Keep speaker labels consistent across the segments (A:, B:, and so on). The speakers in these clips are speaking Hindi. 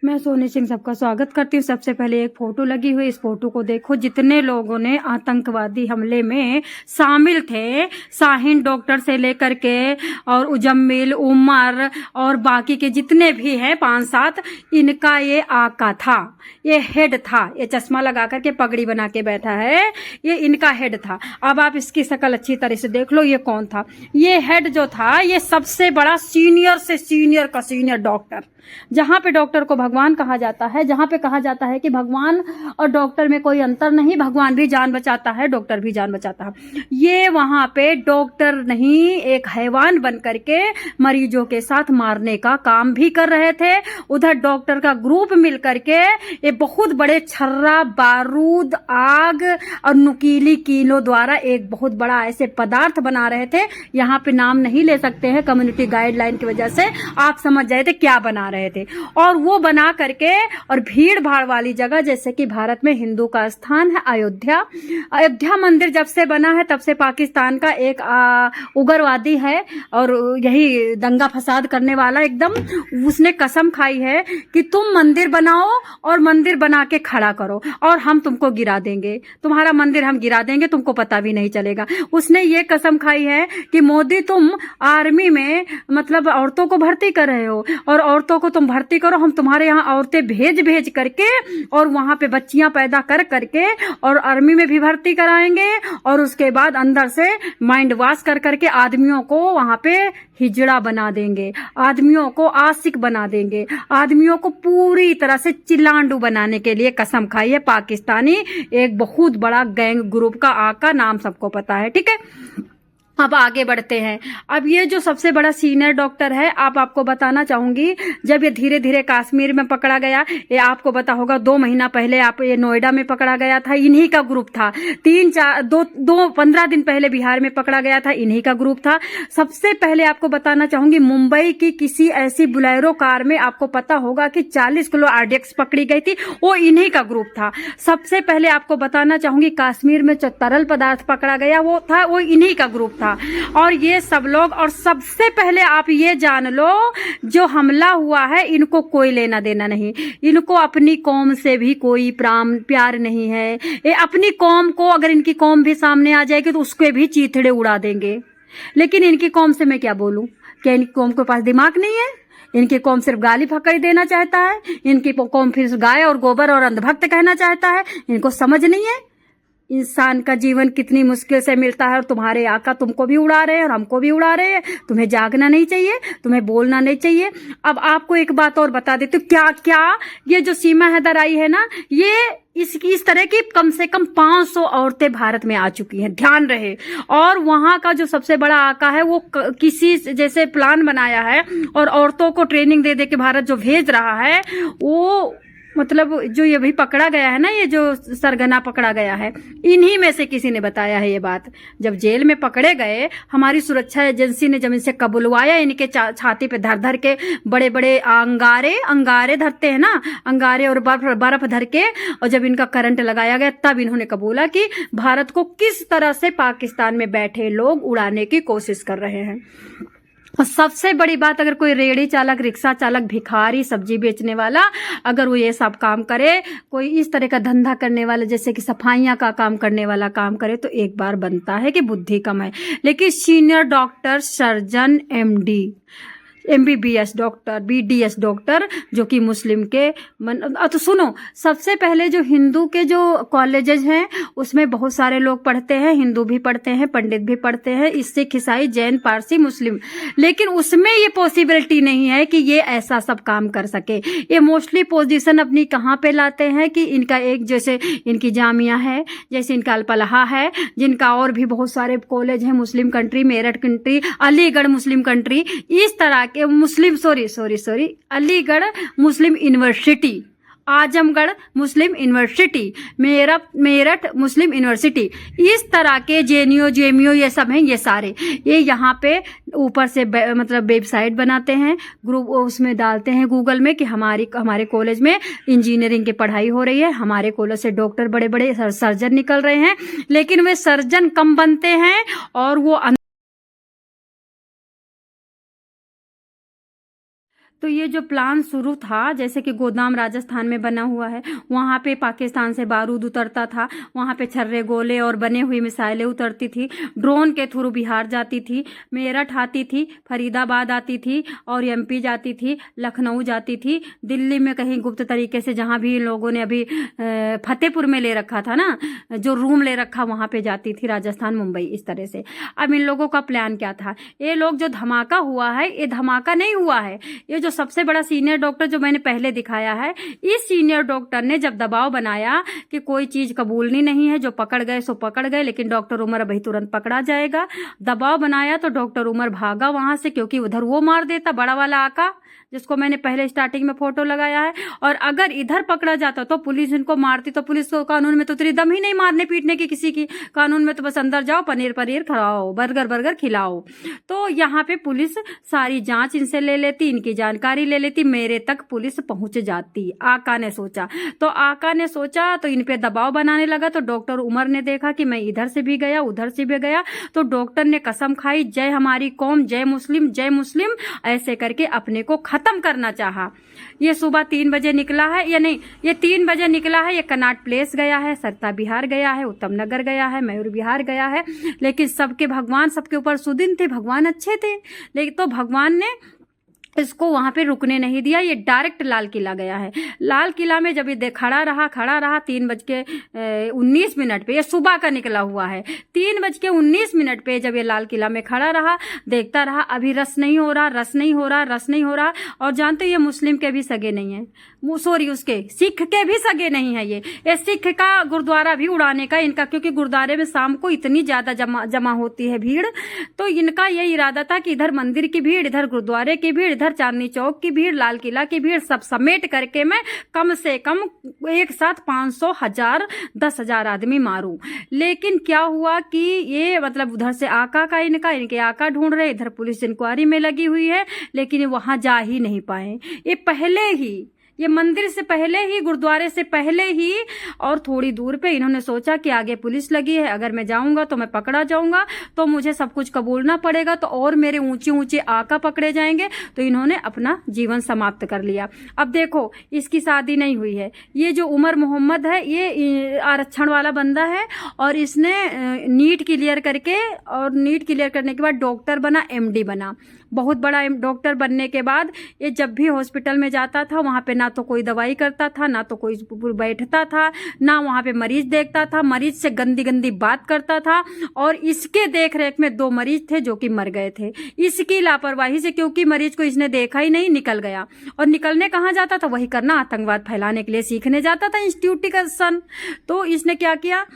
A: मैं सोनी सिंह सबका स्वागत करती हूँ। सबसे पहले एक फोटो लगी हुई, इस फोटो को देखो। जितने लोगों ने आतंकवादी हमले में शामिल थे, शाहीन डॉक्टर से लेकर के और उजम्मिल, उमर और बाकी के जितने भी हैं 5-7, इनका ये आका था, ये हेड था। ये चश्मा लगा करके पगड़ी बना के बैठा है, ये इनका हेड था। अब आप इसकी शक्ल अच्छी तरह से देख लो, ये कौन था। ये हेड जो था, ये सबसे बड़ा सीनियर से सीनियर का सीनियर डॉक्टर। जहां पे डॉक्टर को भगवान कहा जाता है, जहां पे कहा जाता है कि भगवान और डॉक्टर में कोई अंतर नहीं, भगवान भी जान बचाता है, डॉक्टर भी जान बचाता है। ये वहां पे डॉक्टर नहीं, एक हैवान बन करके मरीजों के साथ मारने का काम भी कर रहे थे। उधर डॉक्टर का ग्रुप मिल करके ये बहुत बड़े छर्रा, बारूद, आग और नुकीली कीलों द्वारा एक बहुत बड़ा ऐसे पदार्थ बना रहे थे। यहाँ पे नाम नहीं ले सकते हैं, कम्युनिटी गाइडलाइन की वजह से। आप समझ जाए थे क्या बना रहे थे। और वो बना करके, और भीड़ भाड़ वाली जगह, जैसे कि भारत में हिंदू का स्थान है अयोध्या। अयोध्या मंदिर जब से बना है तब से पाकिस्तान का एक उग्रवादी है और यही दंगा फसाद करने वाला, एकदम उसने कसम खाई है कि तुम मंदिर बनाओ और मंदिर बना के खड़ा करो और हम तुमको गिरा देंगे, तुम्हारा मंदिर हम गिरा देंगे, तुमको पता भी नहीं चलेगा। उसने ये कसम खाई है कि मोदी तुम आर्मी में मतलब औरतों को भर्ती कर रहे हो और औरतों को तुम भर्ती करो, हम तुम्हारे यहाँ औरतें भेज भेज करके और वहां पे बच्चियां पैदा कर करके और आर्मी में भी भर्ती कराएंगे और उसके बाद अंदर से माइंड वॉश कर करके आदमियों को वहां पे हिजड़ा बना देंगे, आदमियों को आशिक बना देंगे, आदमियों को पूरी तरह से चिल्लांडू बनाने के लिए कसम खाई है पाकिस्तानी एक बहुत बड़ा गैंग ग्रुप का आका। नाम सबको पता है, ठीक है। अब आगे बढ़ते हैं। अब ये जो सबसे बड़ा सीनियर डॉक्टर है, आपको बताना चाहूंगी, जब ये धीरे धीरे कश्मीर में पकड़ा गया, ये आपको पता होगा 2 महीना पहले आप ये नोएडा में पकड़ा गया था, इन्हीं का ग्रुप था। 15 दिन पहले बिहार में पकड़ा गया था, इन्हीं का ग्रुप था। सबसे पहले आपको बताना चाहूंगी, मुंबई की किसी ऐसी बुलेरो कार में आपको पता होगा कि 40 किलो आरडीएक्स पकड़ी गई थी, वो इन्हीं का ग्रुप था। सबसे पहले आपको बताना चाहूंगी, कश्मीर में जो तरल पदार्थ पकड़ा गया वो इन्हीं का ग्रुप था। और ये सब लोग, और सबसे पहले आप ये जान लो, जो हमला हुआ है इनको कोई लेना देना नहीं, इनको अपनी कौम से भी कोई प्यार नहीं है। ये अपनी कौम को, अगर इनकी कौम भी सामने आ जाएगी तो उसके भी चीथड़े उड़ा देंगे। लेकिन इनकी कौम से मैं क्या बोलूं, क्या इनकी कौम के पास दिमाग नहीं है? इनकी कौम सिर्फ गाली फकड़ी देना चाहता है, इनकी कौम फिर गाय और गोबर और अंधभक्त कहना चाहता है। इनको समझ नहीं है इंसान का जीवन कितनी मुश्किल से मिलता है, और तुम्हारे आका तुमको भी उड़ा रहे हैं और हमको भी उड़ा रहे हैं। तुम्हें जागना नहीं चाहिए, तुम्हें बोलना नहीं चाहिए। अब आपको एक बात और बता देती हूँ, क्या ये जो सीमा हैदर आई है ना, ये इस तरह की कम से कम 500 औरतें भारत में आ चुकी हैं, ध्यान रहे। और वहां का जो सबसे बड़ा आका है वो किसी जैसे प्लान बनाया है और औरतों को ट्रेनिंग दे दे के भारत जो भेज रहा है, वो मतलब जो ये भी पकड़ा गया है ना, ये जो सरगना पकड़ा गया है, इन्हीं में से किसी ने बताया है ये बात। जब जेल में पकड़े गए, हमारी सुरक्षा एजेंसी ने जब इनसे कबुलवाया, इनके छाती पे धर धर के बड़े बड़े अंगारे धरते हैं ना, अंगारे और बर्फ धर के, और जब इनका करंट लगाया गया तब इन्होंने कबूला कि भारत को किस तरह से पाकिस्तान में बैठे लोग उड़ाने की कोशिश कर रहे हैं। और सबसे बड़ी बात, अगर कोई रेहड़ी चालक, रिक्शा चालक, भिखारी, सब्जी बेचने वाला, अगर वो ये सब काम करे, कोई इस तरह का धंधा करने वाला, जैसे कि सफाइयां का काम करने वाला काम करे, तो एक बार बनता है कि बुद्धि कम है। लेकिन senior doctor, surgeon, MD, MBBS doctor, BDS doctor, जो कि मुस्लिम के तो सुनो, सबसे पहले जो हिंदू के जो कॉलेजेस हैं उसमें बहुत सारे लोग पढ़ते हैं, हिंदू भी पढ़ते हैं, पंडित भी पढ़ते हैं, सिख, ईसाई, जैन, पारसी, मुस्लिम। लेकिन उसमें ये पॉसिबिलिटी नहीं है कि ये ऐसा सब काम कर सके। ये मोस्टली पोजीशन अपनी कहाँ पे लाते हैं कि इनका एक, जैसे इनकी जामिया है, जैसे इनका अलपलहा है, जिनका और भी बहुत सारे कॉलेज हैं, Muslim country, Meerut country, Aligarh Muslim country, इस तरह के मुस्लिम सॉरी अलीगढ़ मुस्लिम यूनिवर्सिटी, आजमगढ़ मुस्लिम यूनिवर्सिटी, मेरठ मुस्लिम यूनिवर्सिटी, इस तरह के जेएनयू ये सब हैं, ये सारे ये यहाँ पे ऊपर से मतलब वेबसाइट बनाते हैं, ग्रुप उसमें डालते हैं गूगल में कि हमारे कॉलेज में इंजीनियरिंग की पढ़ाई हो रही है, हमारे कॉलेज से डॉक्टर बड़े बड़े सर्जन निकल रहे हैं। लेकिन वे सर्जन कम बनते हैं और वो तो ये जो प्लान शुरू था, जैसे कि गोदाम राजस्थान में बना हुआ है, वहाँ पे पाकिस्तान से बारूद उतरता था, वहाँ पे छर्रे गोले और बने हुई मिसाइलें उतरती थी, ड्रोन के थ्रू बिहार जाती थी, मेरठ आती थी, फरीदाबाद आती थी और एमपी जाती थी, लखनऊ जाती थी, दिल्ली में कहीं गुप्त तरीके से, जहाँ भी लोगों ने अभी फतेहपुर में ले रखा था ना, जो रूम ले रखा, वहाँ पे जाती थी, राजस्थान, मुंबई, इस तरह से। अब इन लोगों का प्लान क्या था? ये लोग जो धमाका हुआ है, ये धमाका नहीं हुआ है। ये जो सबसे बड़ा सीनियर डॉक्टर जो मैंने पहले दिखाया है, इस सीनियर डॉक्टर ने जब दबाव बनाया कि कोई चीज कबूलनी नहीं है, जो पकड़ गए सो पकड़ गए, लेकिन डॉक्टर उमर अभी तुरंत पकड़ा जाएगा, दबाव बनाया तो डॉक्टर उमर भागा वहां से, क्योंकि उधर वो मार देता, बड़ा वाला आका, जिसको मैंने पहले स्टार्टिंग में फोटो लगाया है। और अगर इधर पकड़ा जाता तो पुलिस इनको मारती, तो पुलिस को कानून में तो इतनी दम ही नहीं मारने पीटने की किसी की। कानून में तो बस अंदर जाओ, पनीर पनीर खाओ, बर्गर बर्गर खिलाओ। तो यहाँ पे पुलिस सारी जांच इनसे ले लेती, इनकी जानकारी ले लेती, मेरे तक पुलिस पहुंच जाती। आका ने सोचा, तो आका ने सोचा तो इन पे दबाव बनाने लगा। तो डॉक्टर उमर ने देखा कि मैं इधर से भी गया, उधर से भी गया, तो डॉक्टर ने कसम खाई, जय हमारी कौम, जय मुस्लिम, जय मुस्लिम, ऐसे करके अपने को खत्म करना चाहा। ये सुबह 3 बजे निकला है, या नहीं, ये 3 बजे निकला है। ये कनाट प्लेस गया है, सरता बिहार गया है, उत्तम नगर गया है, मयूर बिहार गया है। लेकिन सबके भगवान, सबके ऊपर सुदिन थे, भगवान अच्छे थे, लेकिन तो भगवान ने इसको वहां पे रुकने नहीं दिया। ये डायरेक्ट लाल किला गया है। लाल किला में जब ये खड़ा रहा 3:19 पे, ये सुबह का निकला हुआ है, 3:19 पे जब ये लाल किला में खड़ा रहा, देखता रहा, अभी रस नहीं हो रहा, रस नहीं हो रहा, रस नहीं हो रहा। और जानते ये मुस्लिम के भी सगे नहीं है, सॉरी, उसके सिख के भी सगे नहीं है। ये सिख का गुरुद्वारा भी उड़ाने का इनका, क्योंकि गुरुद्वारे में शाम को इतनी ज्यादा जमा होती है भीड़, तो इनका ये इरादा था कि इधर मंदिर की भीड़, इधर गुरुद्वारे की भीड़, इधर चांदनी चौक की भीड़, लाल किला की भीड़, सब समेट करके मैं कम से कम एक साथ 500, 1000, 10,000 आदमी मारूं। लेकिन क्या हुआ कि ये मतलब उधर से आका का इनके आका ढूंढ रहे, इधर पुलिस इंक्वायरी में लगी हुई है, लेकिन ये वहां जा ही नहीं पाए। ये पहले ही, ये मंदिर से पहले ही, गुरुद्वारे से पहले ही, और थोड़ी दूर पे इन्होंने सोचा कि आगे पुलिस लगी है, अगर मैं जाऊंगा तो मैं पकड़ा जाऊंगा, तो मुझे सब कुछ कबूलना पड़ेगा, तो और मेरे ऊंचे ऊंचे आका पकड़े जाएंगे। तो इन्होंने अपना जीवन समाप्त कर लिया। अब देखो, इसकी शादी नहीं हुई है। ये जो उमर मोहम्मद है, ये आरक्षण वाला बंदा है, और इसने नीट क्लियर करके, और नीट क्लियर करने के बाद डॉक्टर बना, MD बना। बहुत बड़ा डॉक्टर बनने के बाद ये जब भी हॉस्पिटल में जाता था, वहां पे ना तो कोई दवाई करता था, ना तो कोई बैठता था, ना वहां पे मरीज देखता था, मरीज से गंदी गंदी बात करता था। और इसके देख रेख में 2 मरीज थे जो कि मर गए थे, इसकी लापरवाही से, क्योंकि मरीज को इसने देखा ही नहीं, निकल गया। और निकलने कहाँ जाता था? वही करना, आतंकवाद फैलाने के लिए सीखने जाता था, इंस्टीट्यूशन। तो इसने क्या किया,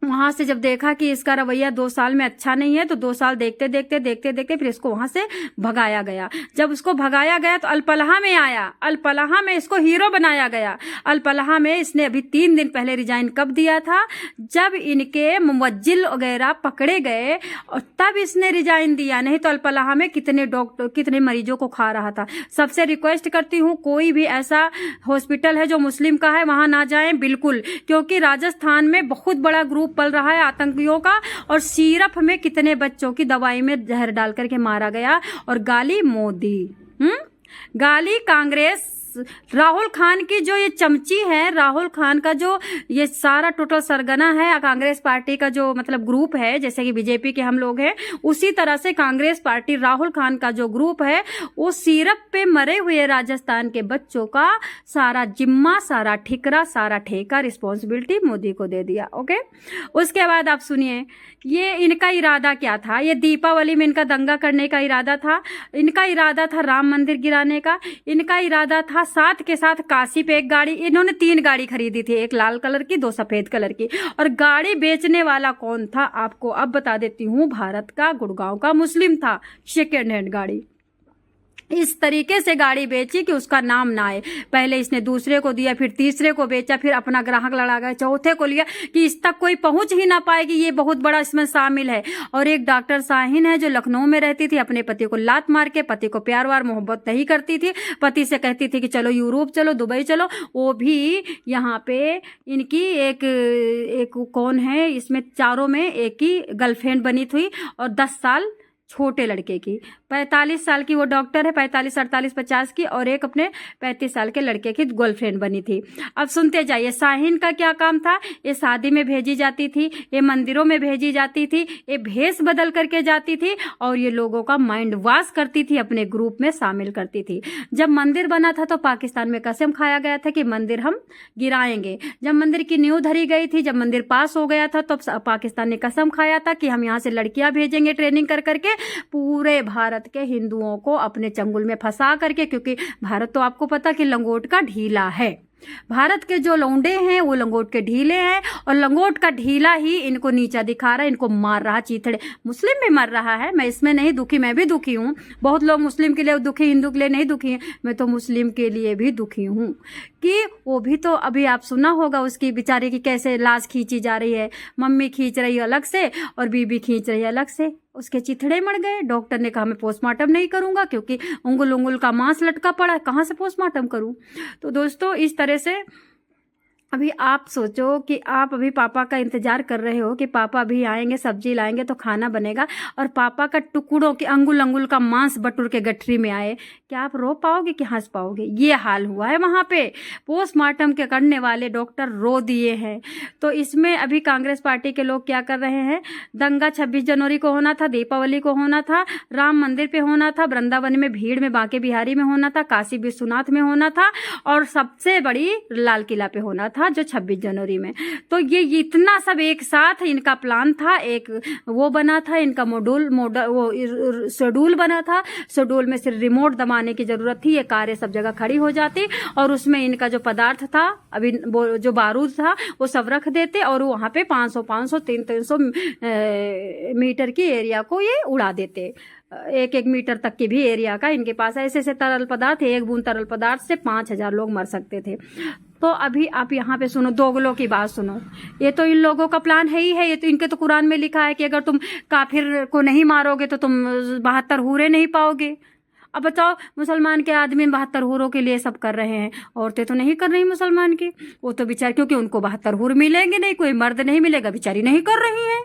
A: वहां से जब देखा कि इसका रवैया 2 साल में अच्छा नहीं है, तो 2 साल देखते देखते फिर इसको वहां से भगाया गया। जब उसको भगाया गया तो अल-फलाह में आया, अल-फलाह में इसको हीरो बनाया गया। अल-फलाह में इसने अभी 3 दिन पहले रिजाइन कब दिया था? जब इनके मुवज्जिल वगैरह पकड़े गए, और तब इसने रिजाइन दिया। नहीं तो अल-फलाह में कितने डॉक्टर, कितने मरीजों को खा रहा था। सबसे रिक्वेस्ट करती हूँ, कोई भी ऐसा हॉस्पिटल है जो मुस्लिम का है, वहां ना जाएं बिल्कुल, क्योंकि राजस्थान में बहुत बड़ा ग्रुप पल रहा है आतंकियों का। और सिरप में कितने बच्चों की दवाई में जहर डाल करके मारा गया। और गाली मोदी, गाली कांग्रेस, राहुल खान की जो ये चमची है, राहुल खान का जो ये सारा टोटल सरगना है, कांग्रेस पार्टी का जो मतलब ग्रुप है, जैसे कि बीजेपी के हम लोग हैं, उसी तरह से कांग्रेस पार्टी, राहुल खान का जो ग्रुप है, वो सिरप पे मरे हुए राजस्थान के बच्चों का सारा जिम्मा, सारा ठिकरा, सारा ठेका, रिस्पॉन्सिबिलिटी मोदी को दे दिया। ओके, उसके बाद आप सुनिए, ये इनका इरादा क्या था? ये दीपावली में इनका दंगा करने का इरादा था। इनका इरादा था राम मंदिर गिराने का। इनका इरादा था साथ के साथ काशी पे एक गाड़ी, इन्होंने 3 गाड़ी खरीदी थी, एक लाल कलर की, 2 सफेद कलर की। और गाड़ी बेचने वाला कौन था आपको अब बता देती हूँ, भारत का गुड़गांव का मुस्लिम था। सेकेंड हैंड गाड़ी, इस तरीके से गाड़ी बेची कि उसका नाम ना आए। पहले इसने दूसरे को दिया, फिर तीसरे को बेचा, फिर अपना ग्राहक लड़ा गया, चौथे को लिया कि इस तक कोई पहुंच ही ना पाएगी। ये बहुत बड़ा इसमें शामिल है। और एक डॉक्टर शाहीन है जो लखनऊ में रहती थी, अपने पति को लात मार के, पति को प्यार वार मोहब्बत नहीं करती थी, पति से कहती थी कि चलो यूरोप चलो, दुबई चलो। वो भी यहाँ पे इनकी एक कौन है इसमें चारों में एक ही गर्लफ्रेंड बनी थी, और 10 साल छोटे लड़के की। 45 साल की वो डॉक्टर है, 45, 48, 50 की, और एक अपने 35 साल के लड़के की गर्लफ्रेंड बनी थी। अब सुनते जाइए, शाहीन का क्या काम था? ये शादी में भेजी जाती थी, ये मंदिरों में भेजी जाती थी, ये भेष बदल करके जाती थी और ये लोगों का माइंड वॉश करती थी, अपने ग्रुप में शामिल करती थी। जब मंदिर बना था तो पाकिस्तान में कसम खाया गया था कि मंदिर हम गिराएंगे। जब मंदिर की नींव धरी गई थी, जब मंदिर पास हो गया था, तो पाकिस्तान ने कसम खाया था कि हम यहाँ से लड़कियां भेजेंगे ट्रेनिंग कर करके पूरे भारत के हिंदुओं को अपने चंगुल में फंसा करके, क्योंकि भारत तो आपको पता कि लंगोट का ढीला है। भारत के जो लौंडे हैं वो लंगोट के ढीले हैं, और लंगोट का ढीला ही इनको नीचा दिखा रहा है, इनको मार रहा चीथड़े। मुस्लिम भी मर रहा है, मैं इसमें नहीं दुखी, मैं भी दुखी हूँ। बहुत लोग मुस्लिम के लिए दुखी, हिंदू के लिए नहीं दुखी हैं, मैं तो मुस्लिम के लिए भी दुखी हूँ कि वो भी तो, अभी आप सुना होगा उसकी बेचारे की कैसे लाश खींची जा रही है, मम्मी खींच रही है अलग से और बीबी खींच रही है अलग से। उसके चिथड़े मर गए। डॉक्टर ने कहा मैं पोस्टमार्टम नहीं करूंगा क्योंकि उंगुल उंगुल का मांस लटका पड़ा है, कहाँ से पोस्टमार्टम करूं। तो दोस्तों इस तरह से अभी आप सोचो कि आप अभी पापा का इंतजार कर रहे हो कि पापा अभी आएंगे, सब्जी लाएंगे तो खाना बनेगा, और पापा का टुकड़ों के अंगुल अंगुल का मांस बटुर के गठरी में आए, क्या आप रो पाओगे कि हंस पाओगे? ये हाल हुआ है वहां पे। पोस्टमार्टम के करने वाले डॉक्टर रो दिए हैं। तो इसमें अभी कांग्रेस पार्टी के लोग क्या कर रहे हैं? दंगा 26 जनवरी को होना था, दीपावली को होना था, राम मंदिर पे होना था, वृंदावन में भीड़ में, बांके बिहारी में होना था, काशी विश्वनाथ में होना था, और सबसे बड़ी लाल किला पे होना था जो 26 जनवरी में। तो ये इतना सब एक साथ इनका प्लान था, एक वो बना था इनका वो शेड्यूल बना था। शेड्यूल में सिर्फ रिमोट दबाने की जरूरत थी, ये कारें सब जगह खड़ी हो जाती और उसमें इनका जो पदार्थ था, अभी वो जो बारूद था वो सब रख देते और वहां पे 500 300 मीटर की एरिया को ये उड़ा देते। 1 मीटर तक की भी एरिया का इनके पास ऐसे तरल पदार्थ, एक बूंद तरल पदार्थ से 5000 लोग मर सकते थे। तो अभी आप यहाँ पे सुनो, दोगलों की बात सुनो। ये तो इन लोगों का प्लान है ही है। ये तो इनके तो कुरान में लिखा है कि अगर तुम काफिर को नहीं मारोगे तो तुम 72 हूरे नहीं पाओगे। अब बताओ, मुसलमान के आदमी 72 हूरों के लिए सब कर रहे हैं, औरतें तो नहीं कर रही मुसलमान की। वो तो बेचारी, क्योंकि उनको 72 हूर मिलेंगे नहीं, कोई मर्द नहीं मिलेगा, बेचारी नहीं कर रही है।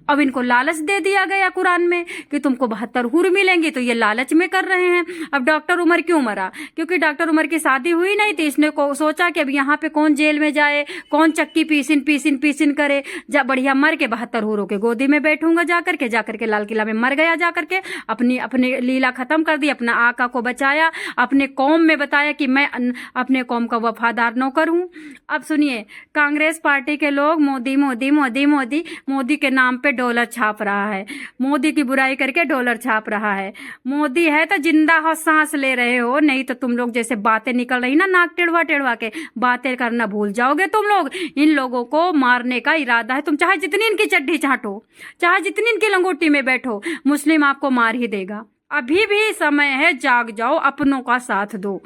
A: अब इनको लालच दे दिया गया कुरान में कि तुमको 72 हूर मिलेंगी, तो ये लालच में कर रहे हैं। अब डॉक्टर उमर क्यों मरा? क्योंकि डॉक्टर उमर की शादी हुई नहीं थी। इसने सोचा कि अब यहाँ पे कौन जेल में जाए, कौन चक्की पीसिन करे, जा बढ़िया मर के 72 हूरों के गोदी में बैठूंगा जाकर के लाल किला में मर गया, जाकर के अपनी लीला खत्म कर दी, अपना आका को बचाया, अपने कौम में बताया कि मैं अपने कौम का वफादार नौकर हूँ। अब सुनिए, कांग्रेस पार्टी के लोग मोदी मोदी मोदी मोदी मोदी के नाम पे डॉलर छाप रहा है, मोदी की बुराई करके डॉलर छाप रहा है। मोदी है तो जिंदा हो, सांस ले रहे हो, नहीं तो तुम लोग जैसे बातें निकल रही ना, नाक टेढ़वा के बातें करना भूल जाओगे तुम लोग। इन लोगों को मारने का इरादा है। तुम चाहे जितनी इनकी चड्ढी छाटो, चाहे जितनी इनकी लंगोटी में बैठो, मुस्लिम आपको मार ही देगा। अभी भी समय है, जाग जाओ, अपनों का साथ दो।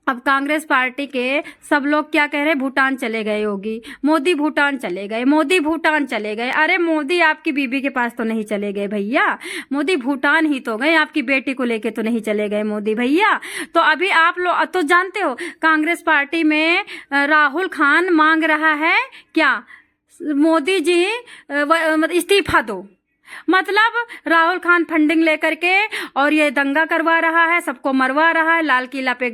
A: अब कांग्रेस पार्टी के सब लोग क्या कह रहे हैं? भूटान चले गए योगी, मोदी भूटान चले गए, मोदी भूटान चले गए। अरे मोदी आपकी बीबी के पास तो नहीं चले गए भैया, मोदी भूटान ही तो गए, आपकी बेटी को लेके तो नहीं चले गए मोदी भैया। तो अभी आप लोग तो जानते हो, कांग्रेस पार्टी में राहुल खान मांग रहा है क्या? मोदी जी इस्तीफा दो। मतलब राहुल खान फंडिंग लेकर के और ये दंगा करवा रहा है, सबको मरवा रहा है, लाल किला पे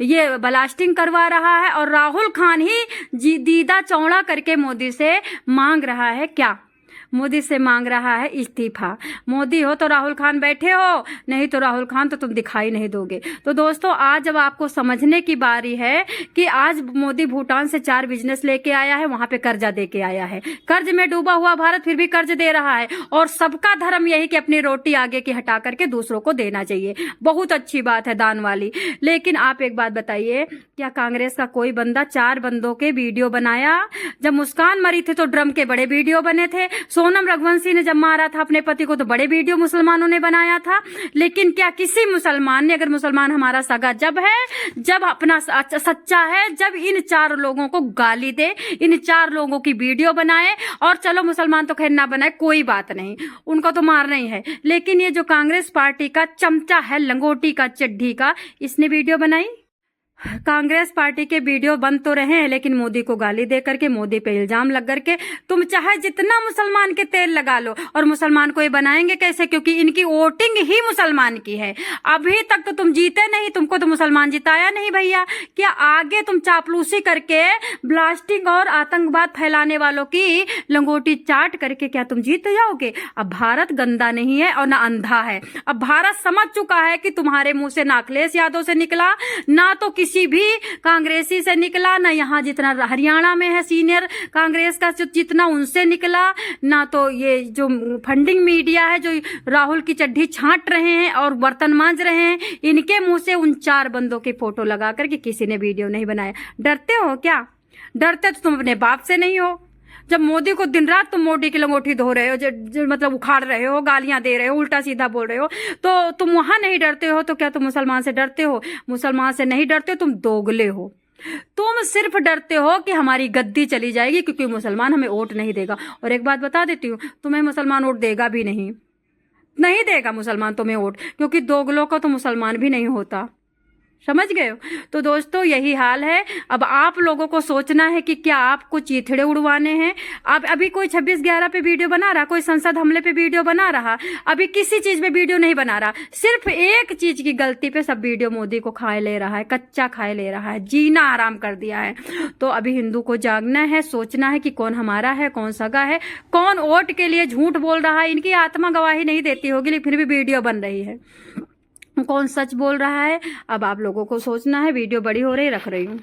A: ये ब्लास्टिंग करवा रहा है, और राहुल खान ही दीदा चौड़ा करके मोदी से मांग रहा है क्या? मोदी से मांग रहा है इस्तीफा। मोदी हो तो राहुल खान बैठे हो, नहीं तो राहुल खान तो तुम दिखाई नहीं दोगे। तो दोस्तों, आज जब आपको समझने की बारी है कि आज मोदी भूटान से 4 बिजनेस लेके आया है, वहां पे कर्जा दे के आया है। कर्ज में डूबा हुआ भारत फिर भी कर्ज दे रहा है, और सबका धर्म यही कि अपनी रोटी आगे की हटा करके दूसरों को देना चाहिए। बहुत अच्छी बात है, दान वाली। लेकिन आप एक बात बताइए, क्या कांग्रेस का कोई बंदा 4 बंदों के वीडियो बनाया? जब मुस्कान मरी थी तो ड्रम के बड़े वीडियो बने थे, सोनम रघुवंशी ने जब मारा था अपने पति को तो बड़े वीडियो मुसलमानों ने बनाया था। लेकिन क्या किसी मुसलमान ने, अगर मुसलमान हमारा सगा जब है, जब अपना सच्चा है, जब इन 4 लोगों को गाली दे, इन 4 लोगों की वीडियो बनाए, और चलो मुसलमान तो खैर ना बनाए, कोई बात नहीं, उनको तो मारना ही है, लेकिन ये जो कांग्रेस पार्टी का चमचा है, लंगोटी का, चड्ढी का, इसने वीडियो बनाई? कांग्रेस पार्टी के वीडियो बंद तो रहे हैं, लेकिन मोदी को गाली दे करके, मोदी पे इल्जाम लग करके, तुम चाहे जितना मुसलमान के तेल लगा लो, और मुसलमान को ये बनाएंगे कैसे? क्योंकि इनकी वोटिंग ही मुसलमान की है। अभी तक तो तुम जीते नहीं, तुमको तो मुसलमान जिताया नहीं भैया। क्या आगे तुम चापलूसी करके, ब्लास्टिंग और आतंकवाद फैलाने वालों की लंगोटी चाट करके क्या तुम जीत जाओगे? अब भारत गंदा नहीं है और ना अंधा है। अब भारत समझ चुका है कि तुम्हारे मुंह से ना अखिलेश यादव से निकला, ना तो किसी भी कांग्रेसी से निकला, ना यहाँ जितना हरियाणा में है सीनियर कांग्रेस का जितना उनसे निकला, ना तो ये जो फंडिंग मीडिया है जो राहुल की चड्ढी छांट रहे हैं और बर्तन मांज रहे हैं, इनके मुंह से उन 4 बंदों की फोटो लगा करके किसी ने वीडियो नहीं बनाया। डरते हो क्या? डरते तो तुम अपने बाप से नहीं हो। जब मोदी को दिन रात तुम मोदी की लंगोटी धो रहे हो, जो मतलब उखाड़ रहे हो, गालियां दे रहे हो, उल्टा सीधा बोल रहे हो, तो तुम वहां नहीं डरते हो, तो क्या तुम मुसलमान से डरते हो? मुसलमान से नहीं डरते हो, तुम दोगले हो। तुम सिर्फ डरते हो कि हमारी गद्दी चली जाएगी क्योंकि मुसलमान हमें वोट नहीं देगा। और एक बात बता देती हूँ, तुम्हें मुसलमान वोट देगा भी नहीं, नहीं देगा मुसलमान तुम्हें वोट, क्योंकि दोगलों का तो मुसलमान भी नहीं होता। समझ गए हो? तो दोस्तों यही हाल है। अब आप लोगों को सोचना है कि क्या आपको चीथड़े उड़वाने हैं। अब अभी कोई 26/11 पे वीडियो बना रहा, कोई संसद हमले पे वीडियो बना रहा, अभी किसी चीज पे वीडियो नहीं बना रहा। सिर्फ एक चीज की गलती पे सब वीडियो मोदी को खाए ले रहा है, कच्चा खाए ले रहा है, जीना आराम कर दिया है। तो अभी हिंदू को जागना है, सोचना है कि कौन हमारा है, कौन सगा है, कौन वोट के लिए झूठ बोल रहा है। इनकी आत्मा गवाही नहीं देती होगी, लेकिन फिर भी वीडियो बन रही है। कौन सच बोल रहा है, अब आप लोगों को सोचना है। वीडियो बड़ी हो रही, रख रही हूँ।